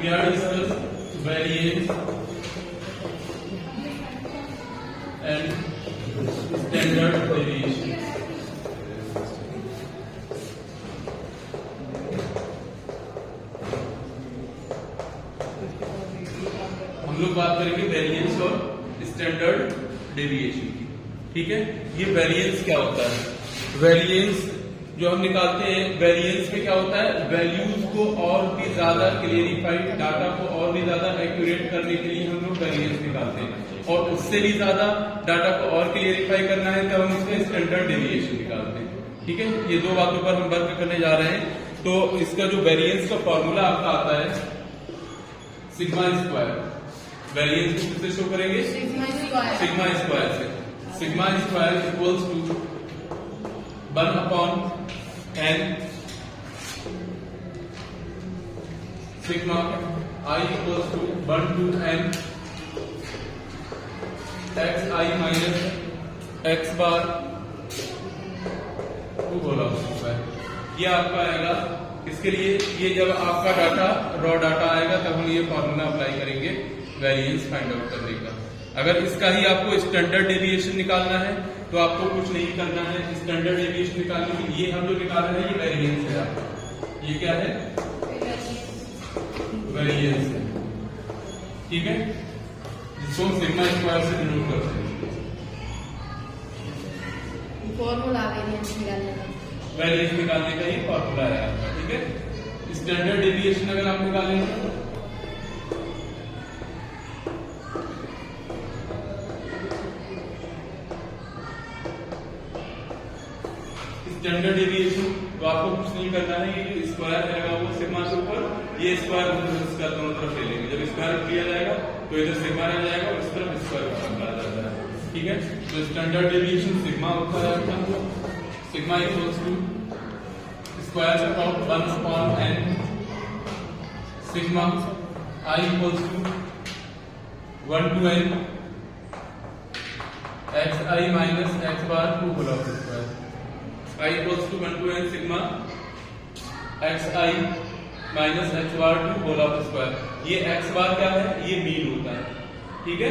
we have discussed variance and standard deviation. हम लोग बात करेंगे वेरिएंस और स्टैंडर्ड डेविएशन की। ठीक है, ये वेरिएंस क्या होता है? वेरिएंस जो हम निकालते हैं, वेरिएंस में क्या होता है, वैल्यूज को और भी ज्यादा क्लियरिफाइड, डाटा को और भी ज्यादा एक्यूरेट करने के लिए हम लोग वेरिएंस निकालते हैं, और उससे भी ज्यादा डाटा को और क्लियरिफाई करना है तब हम उसमें स्टैंडर्ड डेविएशन निकालते हैं। ठीक है, ये दो बातों पर हम वर्क करने जा रहे हैं। तो इसका जो वेरिएंस का फॉर्मूला आपका आता है सिग्मा स्क्वायर। वेरिएंस को किससे शो करेंगे? सिग्मा स्क्वायर से। Sigma square equals to 1/n sigma I equals to 1 to n xi minus x bar to whole square. ये आपका आएगा इसके लिए, ये जब आपका डाटा रॉ डाटा आएगा तब हम ये फॉर्मूला अप्लाई करेंगे वेरिएंस फाइंड आउट करने का। अगर इसका ही आपको स्टैंडर्ड डेविएशन निकालना है तो आपको कुछ नहीं करना है। स्टैंडर्ड डेविएशन निकालने के लिए हम जो निकाल रहे हैं ये वेरिएंस है आपका। ये क्या है? वेरिएंस है। ठीक है, जिसको हम सिग्मा स्क्वायर से डिनोट करते हैं। फॉर्मूला वेरिएंस निकालने का, वेरिएंस निकालने का ही फॉर्मूला है आपका। ठीक है, स्टैंडर्ड डेविएशन अगर आप निकालेंगे स्टैंडर्ड डेविएशन तो आपको कुछ नहीं करना है। ये जो स्क्वायर रहेगा वो सिग्मा के ऊपर, ये स्क्वायर इसका दोनों तरफ ले लेंगे। जब स्क्वायर किया जाएगा तो इधर सिग्मा रह जाएगा और इस तरफ स्क्वायर निकाला जाता है। ठीक है, तो स्टैंडर्ड डेविएशन सिग्मा होता है आपका, sigma equals to square root of 1/n sigma I equals to 1 to n xi minus x bar to whole square. I equals to 1 to n sigma xi minus x bar to whole square. ये x bar क्या है? ये mean होता है। ठीक है,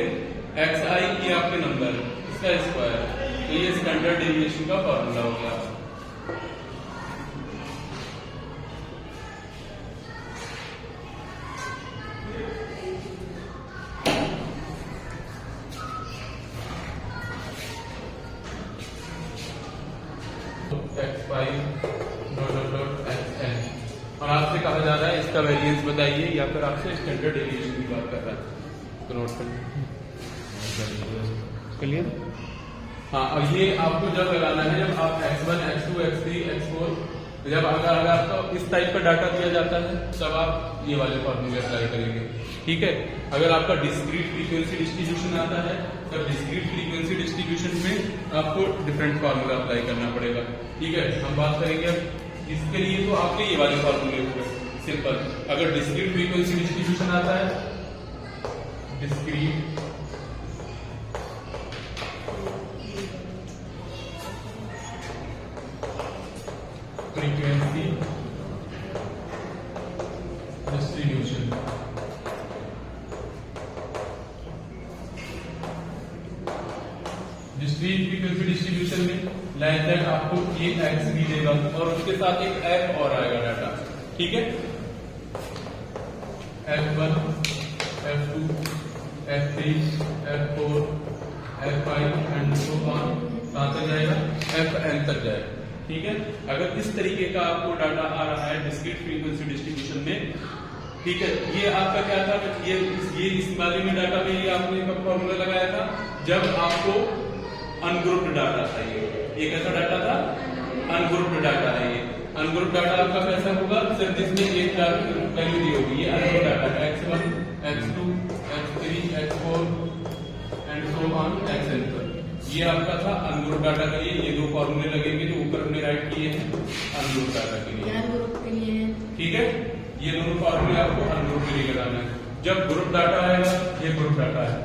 xi ये आपके नंबर है, इसका स्क्वायर। तो ये स्टैंडर्ड डेविएशन का फॉर्मूला हो गया। x5 और आपसे कहा जा रहा है इसका वेरिएंस बताइए, या फिर आपसे स्टैंडर्ड डेविएशन की बात कर रहा है। तो नोट कर क्लियर? हाँ, अब ये आपको जब लगाना है, जब आप x1 x2 x3 x4 जब अगर आपको इस टाइप का डाटा दिया जाता है तब आप ये वाले फॉर्मूले अप्लाई करेंगे। ठीक है, अगर आपका डिस्क्रीट फ्रीक्वेंसी डिस्ट्रीब्यूशन आता है तब डिस्क्रीट फ्रीक्वेंसी डिस्ट्रीब्यूशन में आपको डिफरेंट फॉर्मूला अप्लाई करना पड़ेगा। ठीक है, हम बात करेंगे अब इसके लिए। तो आपके ये वाले फॉर्मूले सिंपल, अगर डिस्क्रीट फ्रीक्वेंसी डिस्ट्रीब्यूशन आता है, discrete frequency distribution, discrete frequency distribution में लाइक दैट आपको ये x भी देगा और उसके साथ एक f और आएगा डाटा। ठीक है, f1 f2 f3 f4 f5 and so on, कहां तक जाएगा? fn तक जाएगा। ठीक है, अगर इस तरीके का आपको डाटा आ रहा है डिस्क्रीट फ्रीक्वेंसी डिस्ट्रीब्यूशन में, ठीक है, ये आपका क्या था? ये इस वाले में डाटा में ये आपने कब फॉर्मूला लगाया था? जब आपको अनग्रुप्ड डाटा था। ये कैसा डाटा था? अनग्रुप्ड डाटा है। ये अनग्रुप्ड डाटा आपका कैसा होगा? सिर्फ जिसमें एक वैल्यू दी होगी। ये ungrouped data x1 x2 x3 x4 and so on xn तक। ये आपका था अनग्रुप्ड डाटा के लिए। ये दो फॉर्मूले लगेंगे जो ऊपर हमने राइट किए हैं अनग्रुप्ड डाटा के लिए। ठीक है, ये दोनों फॉर्मूले आपको अनग्रुप के लिए लगाना है। जब ग्रुप डाटा आएगा, ये ग्रुप डाटा है।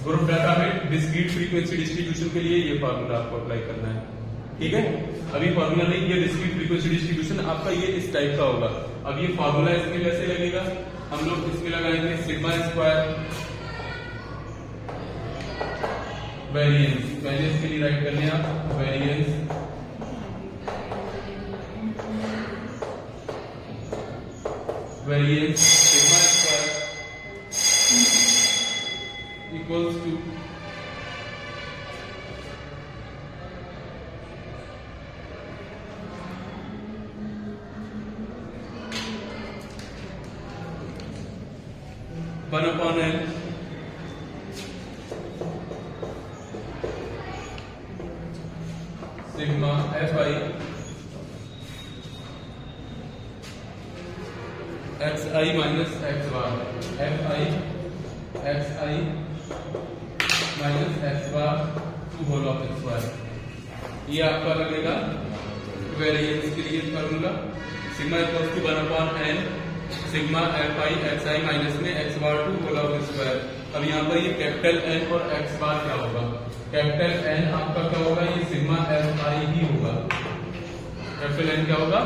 ग्रुप डाटा में डिस्क्रीट फ्रीक्वेंसी डिस्ट्रीब्यूशन के लिए ये फॉर्मूला आपको अप्लाई करना है। ठीक है, अभी फॉर्मूला नहीं, ये डिस्क्रीट फ्रीक्वेंसी डिस्ट्रीब्यूशन आपका ये इस टाइप का होगा। अब ये फॉर्मूला इसमें कैसे लगेगा, हम लोग इसमें लगाएंगे सिग्मा स्क्वायर वेरिएंस के लिए राइट कर लें आप, variance sigma square equals to one upon N sigma F I X I minus X bar, F I X I minus X bar to whole of X bar, ये आपका लगेगा variance के लिए formula. Sigma equals to one upon N sigma F I X I minus में X bar to whole of square. अब यहाँ पर ये कैपिटल एन और एक्स बार क्या होगा, कैपिटल एन आपका क्या होगा, ये सिग्मा एफ आई ही होगा, कैपिटल एन क्या होगा,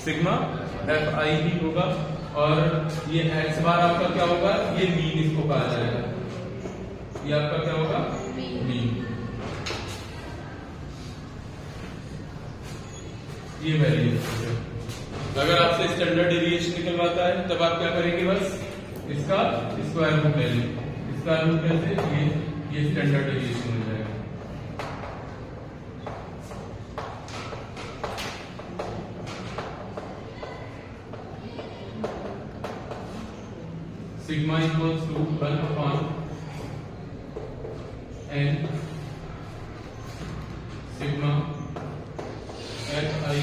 सिग्मा एफ आई ही होगा, और ये एक्स बार आपका क्या होगा, ये मीन इसको कहा जाएगा, ये आपका क्या होगा, मीन। ये वेरिएंस। अगर आपसे स्टैंडर्ड डेविएशन निकलवाता है तब आप क्या करेंगे, बस इसका स्क्वायर रूट ले लें, स्क्वायर रूट कैसे, ये स्टैंडर्ड डेविएशन हो जाएगा। Sigma equals to one upon N sigma F I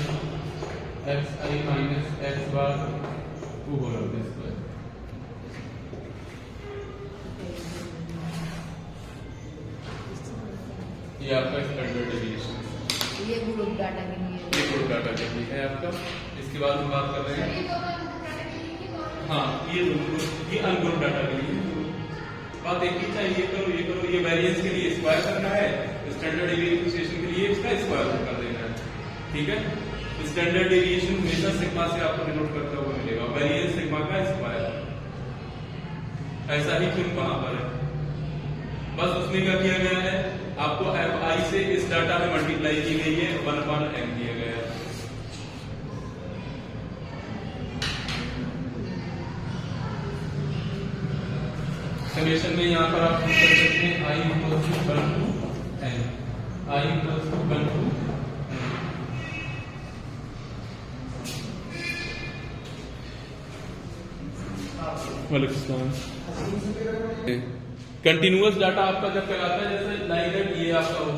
X I minus X bar to whole of square. ये आपका स्टैंडर्ड डेविएशन, ये ग्रुप डाटा के लिए, ये ग्रुप डाटा के लिए है आपका। इसके बाद हम बात कर रहे हैं, हाँ ये अनग्रुप डाटा के लिए बात एक ही चाहिए, ये करो, ये वेरिएंस के लिए स्क्वायर करना है, स्टैंडर्ड डेविएशन के लिए इसका स्क्वायर रूट कर देना है, ठीक है। स्टैंडर्ड डेविएशन हमेशा सिग्मा से आपको डिनोट करता हुआ मिलेगा, वेरिएंस सिग्मा का स्क्वायर, ऐसा ही क्यों कहां पर है, बस उसमें क्या किया गया है, आपको एफ आई से इस डाटा में मल्टीप्लाई की गई है, वन अपॉन एन दिया गया है। समेशन में यहां पर आप कर सकते हैं I equals to one to N, I equals to one to continuous data आपका जब कहलाता है, जैसे लाइक दैट ये आपका हो,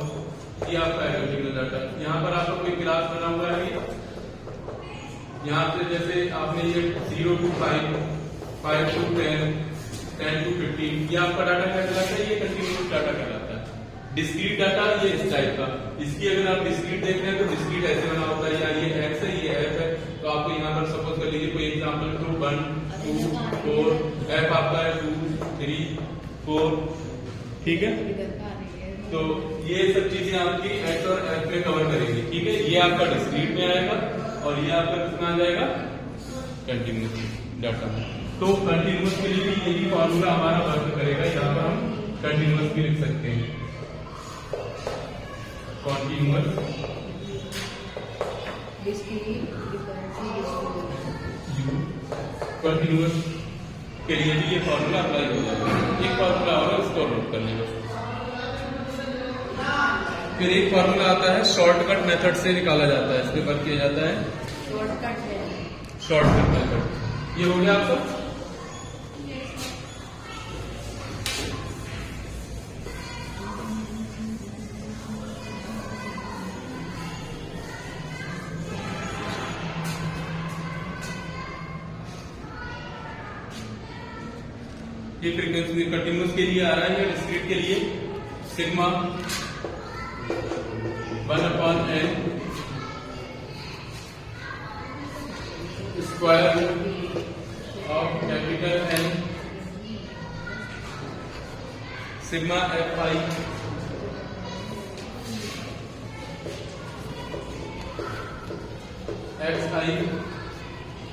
ये आपका है कंटिन्यूअस डाटा। यहाँ पर आपका कोई क्लास बना हुआ है, यहाँ से जैसे आपने ये 0 to 5, 5 to 10, 10 to 15, ये आपका डाटा क्या कहलाता है, ये कंटिन्यूअस डाटा कहलाता है। डिस्क्रीट डाटा ये इस टाइप का, इसकी अगर आप डिस्क्रीट देख रहे हैं तो डिस्क्रीट ऐसे बना होता है, या ये एक्स है ये एफ है, तो आपको यहाँ पर सपोज कर लीजिए कोई एग्जाम्पल टू 1 2 4 एफ आपका है 2 3 4, ठीक है। तो ये सब चीजें आपकी एक्स और एफ में कवर करेंगे, ठीक है। ये आपका डिस्क्रीट में आएगा और ये आपका किसमें आ जाएगा, कंटिन्यूअस डाटा में। तो कंटिन्यूअस के लिए भी यही फॉर्मूला हमारा वर्क करेगा, यहाँ पर हम कंटिन्यूअस भी लिख सकते हैं, कंटिन्यूअस कंटिन्यूअस के लिए भी ये फॉर्मूला अप्लाई हो जाएगा। एक फॉर्मूला और उसको नोट कर लेंगे। फिर एक फॉर्मूला आता है शॉर्टकट मेथड से निकाला जाता है, इसमें वर्क किया जाता है शॉर्टकट मेथड। ये हो गया आपका। ये फ्रीक्वेंसी कंटिन्यूअस के लिए आ रहा है या डिस्क्रीट के लिए, sigma 1/n square of capital N sigma Fi xi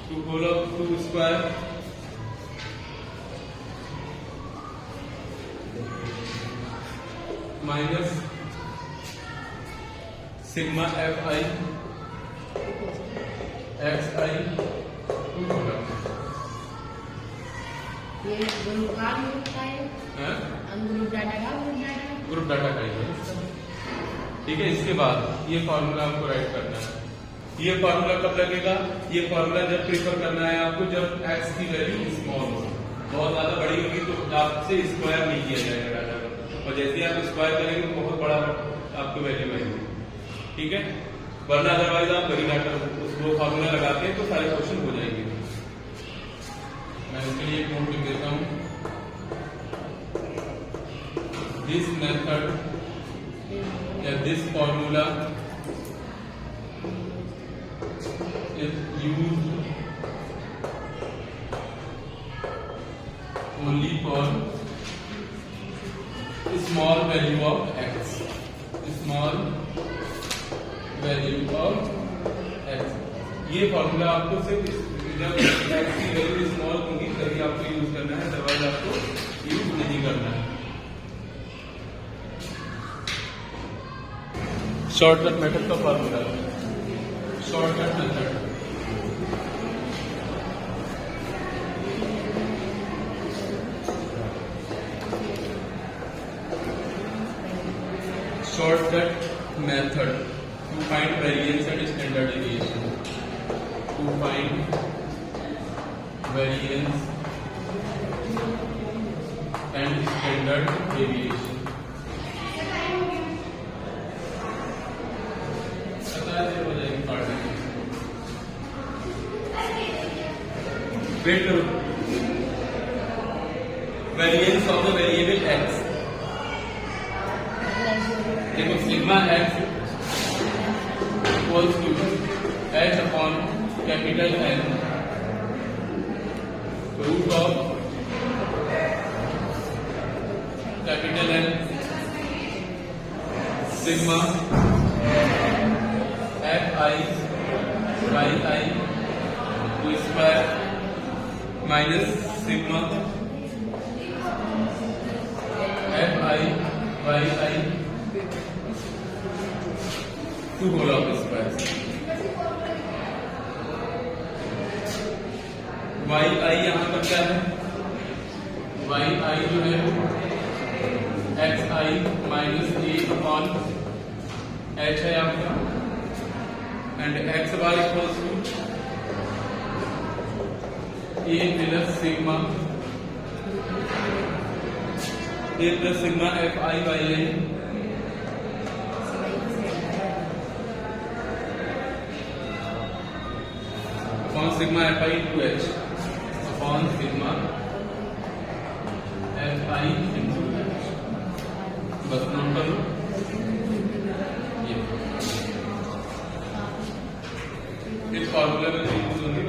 to whole of 2 square minus sigma fi xi to whole of ये ग्रुप का ग्रुप का है ग्रुप डाटा का ग्रुप डाटा का ही है। ठीक है, इसके बाद ये फॉर्मूला आपको राइट करना है। ये फॉर्मूला कब लगेगा? ये फॉर्मूला जब प्रीफर करना है आपको जब x की वैल्यू स्मॉल हो, बहुत ज्यादा बड़ी होगी तो आपसे स्क्वायर नहीं किया जाएगा डाटा का, और जैसे ही आप स्क्वायर करेंगे तो बहुत बड़ा आपको वैल्यू आएगी। ठीक है, वरना अदरवाइज आप वही डाटा वो फॉर्मूला लगाते हैं तो सारे क्वेश्चन हो जाएंगे। मैं इसके लिए एक नोट लिख देता हूँ। दिस मेथड या this formula is used only for small value of x. Small value of x. ये फॉर्मूला आपको सिर्फ जब x की वैल्यू स्मॉल होगी तभी आपको यूज करना है, अदरवाइज आपको यूज नहीं करना है। शॉर्टकट मेथड का formula, shortcut method shortcut method to find variance and standard deviation. To find variance and standard deviation. Wait करो. Variance of the variable x. देखो sigma X equals to H upon capital N root of capital N sigma F I Y I to square minus sigma F I Y I to whole of square. Y I यहां पर क्या है? Y I जो है X I minus A upon H है आपका, and X bar equals to A plus sigma F I Y I upon sigma F I to H upon sigma F I into H. बस note कर लो ये इस formula में use होंगे